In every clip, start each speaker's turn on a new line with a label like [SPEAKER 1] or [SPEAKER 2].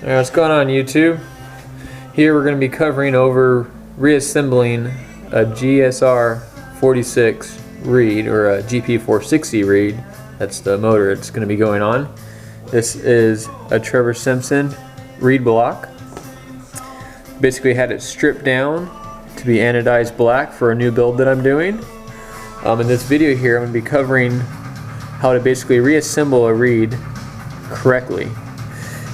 [SPEAKER 1] Alright, what's going on YouTube? Here we're going to be covering over reassembling a GSR46 reed, or a GP460 reed. That's the motor it's going to be going on. This is a Trevor Simpson reed block. Basically had it stripped down to be anodized black for a new build that I'm doing. In this video here I'm going to be covering how to basically reassemble a reed correctly.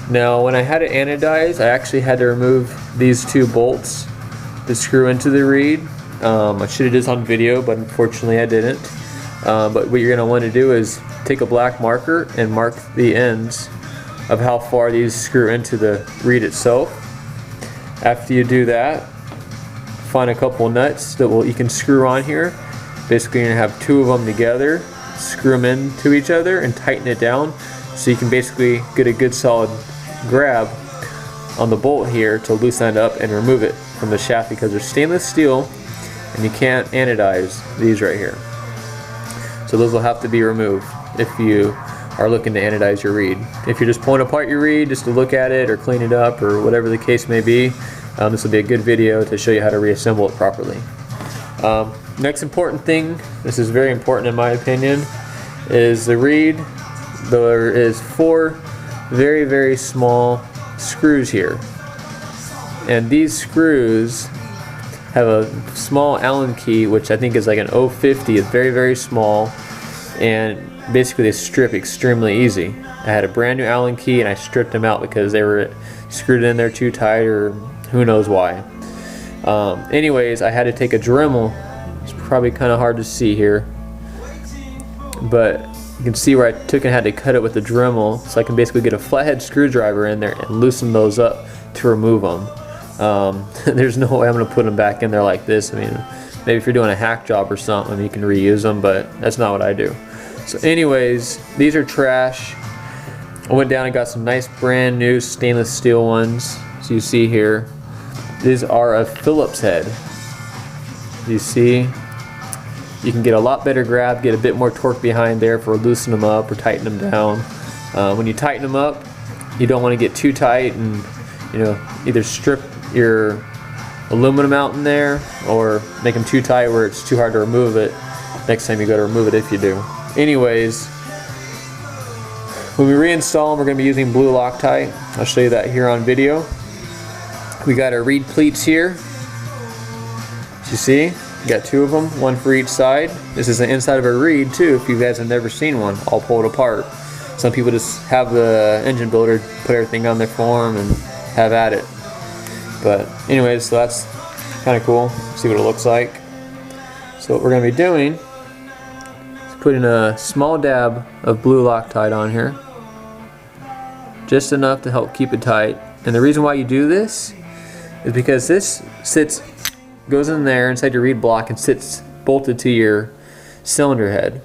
[SPEAKER 1] Now when I had it anodized, I actually had to remove these two bolts to screw into the reed. I should have did this on video, but unfortunately I didn't. But what you're going to want to do is take a black marker and mark the ends of how far these screw into the reed itself. After you do that, find a couple nuts that you can screw on here. Basically you're going to have two of them together, screw them into each other and tighten it down so you can basically get a good solid grab on the bolt here to loosen it up and remove it from the shaft, because they're stainless steel and you can't anodize these right here. So those will have to be removed if you are looking to anodize your reed. If you're just pulling apart your reed just to look at it or clean it up or whatever the case may be, this will be a good video to show you how to reassemble it properly. Next important thing, this is very important in my opinion, is the reed. There is 4 very, very small screws here, and these screws have a small Allen key, which I think is like an 050. It's very, very small, and basically they strip extremely easy. I had a brand new Allen key and I stripped them out because they were screwed in there too tight, or who knows why. Anyways, I had to take a Dremel. It's probably kind of hard to see here, but you can see where I took and had to cut it with the Dremel, so I can basically get a flathead screwdriver in there and loosen those up to remove them. There's no way I'm going to put them back in there like this. I mean, maybe if you're doing a hack job or something you can reuse them, but that's not what I do. So anyways, these are trash. I went down and got some nice brand new stainless steel ones, as you see here. These are a Phillips head. You see, you can get a lot better grab, get a bit more torque behind there for loosening them up or tighten them down. When you tighten them up, you don't want to get too tight and either strip your aluminum out in there or make them too tight where it's too hard to remove it next time you go to remove it, if you do. Anyways, when we reinstall them, we're going to be using blue Loctite. I'll show you that here on video. We got our reed pleats here. As you see, we got 2 of them, 1 for each side. This is the inside of a reed too, if you guys have never seen one. I'll pull it apart. Some people just have the engine builder put everything on there for them and have at it. But anyways, so that's kind of cool. See what it looks like. So what we're going to be doing is putting a small dab of blue Loctite on here, just enough to help keep it tight. And the reason why you do this is because this goes in there inside your reed block and sits bolted to your cylinder head.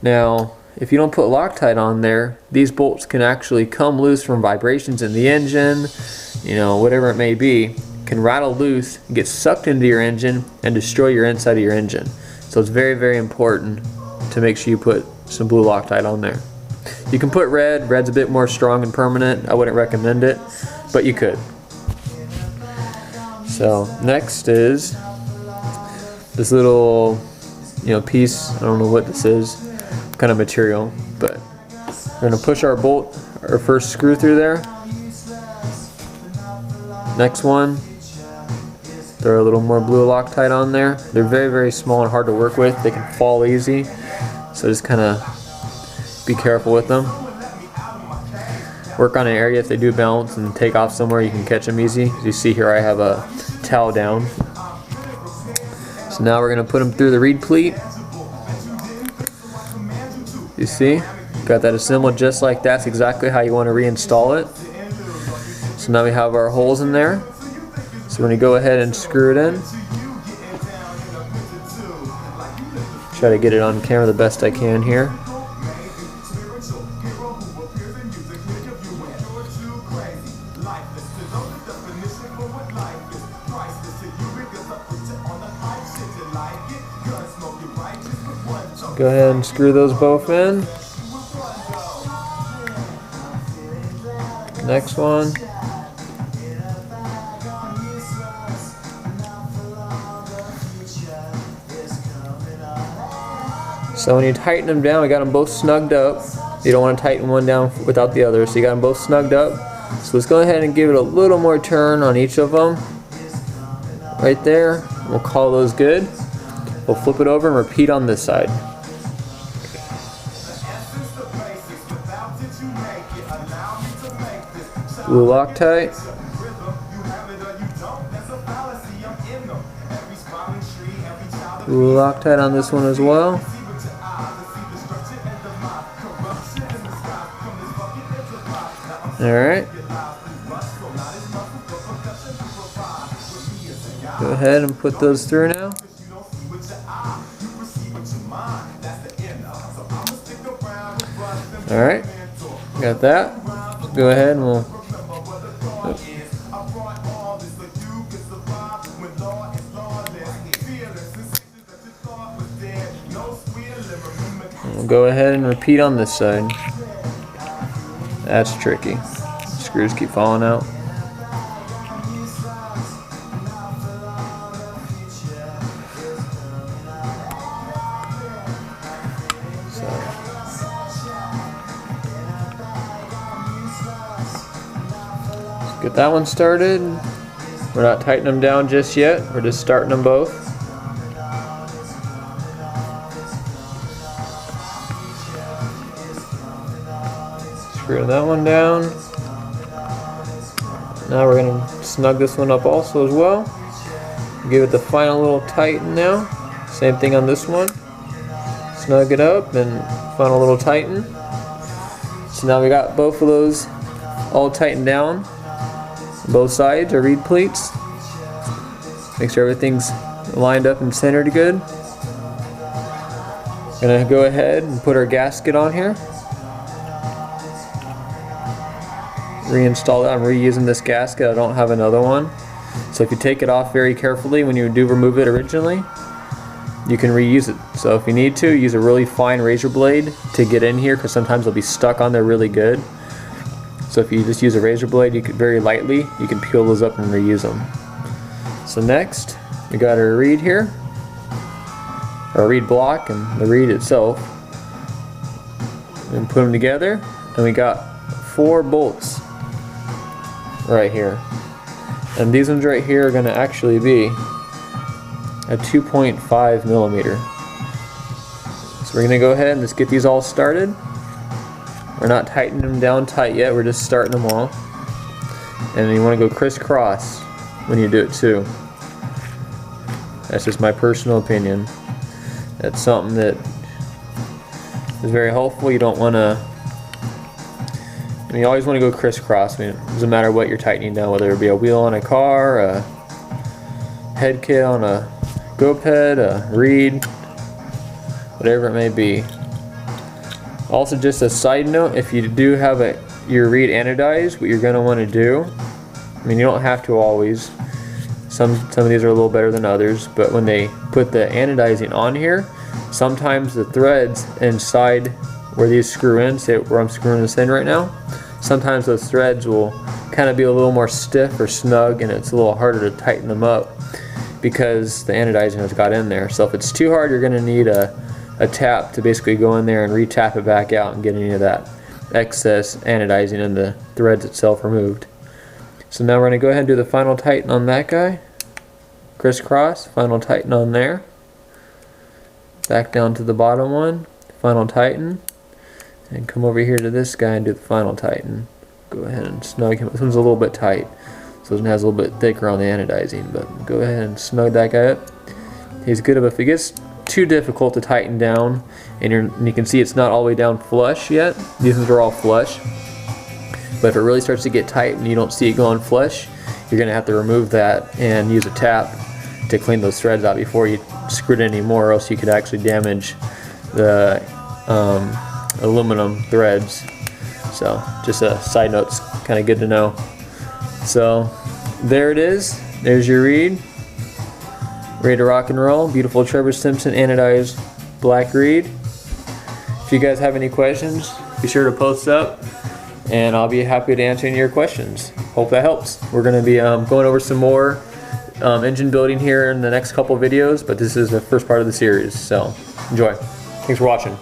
[SPEAKER 1] Now if you don't put Loctite on there, these bolts can actually come loose from vibrations in the engine, whatever it may be, can rattle loose, get sucked into your engine and destroy your inside of your engine. So it's very, very important to make sure you put some blue Loctite on there. You can put red. Red's a bit more strong and permanent. I wouldn't recommend it, but you could. So next is this little piece. I don't know what this is, what kind of material, but we're going to push our bolt, our first screw through there. Next one, throw a little more blue Loctite on there. They're very, very small and hard to work with. They can fall easy, so just kind of be careful with them. Work on an area if they do bounce and take off somewhere, you can catch them easy. As you see here, I have a towel down. So now we're going to put them through the reed pleat. You see, got that assembled just like that's exactly how you want to reinstall it. So now we have our holes in there. So we're going to go ahead and screw it in. Try to get it on camera the best I can here. Go ahead and screw those both in. Next one. So when you tighten them down, we got them both snugged up. You don't want to tighten one down without the other, so you got them both snugged up. So let's go ahead and give it a little more turn on each of them. Right there. We'll call those good. We'll flip it over and repeat on this side. Blue Loctite. Blue Loctite on this one as well. Alright. Go ahead and put those through now. Alright. Got that. Go ahead and we'll go ahead and repeat on this side. That's tricky. Screws keep falling out. Let's get that one started. We're not tightening them down just yet. We're just starting them both. Screw that one down. Now we're going to snug this one up also as well. Give it the final little tighten now. Same thing on this one. Snug it up and final little tighten. So now we got both of those all tightened down. Both sides are reed pleats. Make sure everything's lined up and centered good. Gonna go ahead and put our gasket on here. Reinstall it. I'm reusing this gasket. I don't have another one. So if you take it off very carefully when you do remove it originally, you can reuse it. So if you need to, use a really fine razor blade to get in here, because sometimes they'll be stuck on there really good. So if you just use a razor blade, you can very lightly, you can peel those up and reuse them. So next, we got our reed here, our reed block and the reed itself. And put them together, and we got 4 bolts right here. And these ones right here are going to actually be a 2.5 millimeter. So we're going to go ahead and just get these all started. We're not tightening them down tight yet, we're just starting them all. And you want to go crisscross when you do it too. That's just my personal opinion. That's something that is very helpful. You don't want to, you always want to go crisscross. I mean, it doesn't matter what you're tightening down, whether it be a wheel on a car, a head kit on a GoPed, a reed, whatever it may be. Also, just a side note, if you do have your reed anodized, what you're going to want to do, I mean, you don't have to always. Some of these are a little better than others, but when they put the anodizing on here, sometimes the threads inside where these screw in, say where I'm screwing this in right now, sometimes those threads will kind of be a little more stiff or snug, and it's a little harder to tighten them up because the anodizing has got in there. So if it's too hard, you're going to need a tap to basically go in there and re-tap it back out and get any of that excess anodizing and the threads itself removed. So now we're going to go ahead and do the final tighten on that guy. Crisscross, final tighten on there. Back down to the bottom one, final tighten. And come over here to this guy and do the final tighten. Go ahead and snug him. This one's a little bit tight, so this one has a little bit thicker on the anodizing, but go ahead and snug that guy up. He's good, but if it gets too difficult to tighten down, and you can see it's not all the way down flush yet. These ones are all flush. But if it really starts to get tight and you don't see it going flush, you're going to have to remove that and use a tap to clean those threads out before you screw it anymore, or else you could actually damage the aluminum threads. So just a side note, it's kind of good to know. So there it is. There's your reed. Ready to rock and roll. Beautiful Trevor Simpson anodized black reed. If you guys have any questions, be sure to post up, and I'll be happy to answer any of your questions. Hope that helps. We're going to be going over some more engine building here in the next couple videos, but this is the first part of the series, so enjoy. Thanks for watching.